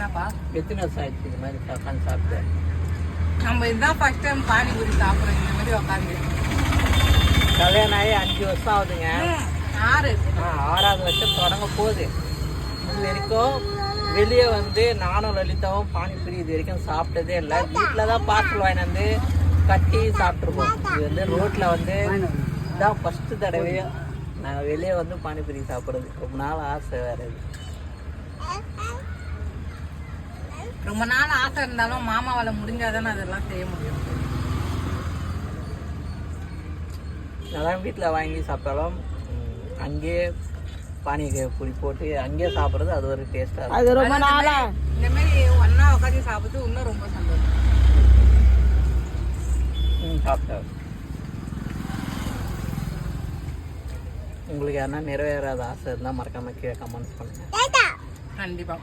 என்னப்பா எத்தனை வருஷம் ஆயிடுச்சு இந்த மாதிரி உட்காந்து சாப்பிட்டு? நம்ம இதுதான் ஃபர்ஸ்ட் டைம் பானிபூரி சாப்பிட்றோம் இந்த மாதிரி உட்காந்து. கல்யாணம் ஆகி 5 வருஷம் ஆகுதுங்க. 6. 6வது வருஷம் தொடங்க போகுது. இது வரைக்கும் வெளியே வந்து நானும் லலிதாவும் பானிபூரி இது வரைக்கும் சாப்பிட்டதே இல்லை. வீட்டில் தான் பார்சல் வாங்கி வந்து கட்டி சாப்பிட்ருக்கோம். இது வந்து ரோட்டில் வந்து இதான் ஃபஸ்ட்டு தடவையே நாங்கள் வெளியே வந்து பானிபூரி சாப்பிட்றது. ரொம்ப நாள் ஆசை வேறு. இது ரொம்ப நாள் ஆசை இருந்தாலும் மாமாவால் முடிஞ்சாதானே அதெல்லாம் செய்ய முடியும். நான் வீட்டில் வாங்கி சாப்பிட்டாலும் அங்கேயே பானிபூரி போட்டு அங்கேயே சாப்பிட்றது அது ஒரு டேஸ்ட்டாக இருக்கும். அது ரொம்ப நாளா இந்த மாதிரி ஒன்றா உட்காந்து சாப்பிட்டு இன்னும் ரொம்ப சந்தோஷம். சாப்பிட்டா உங்களுக்கு யாருன்னா நிறைவேறாத ஆசை இருந்தால் மறக்காம கீழே கமெண்ட்ஸ் பண்ணுங்க. கண்டிப்பாக.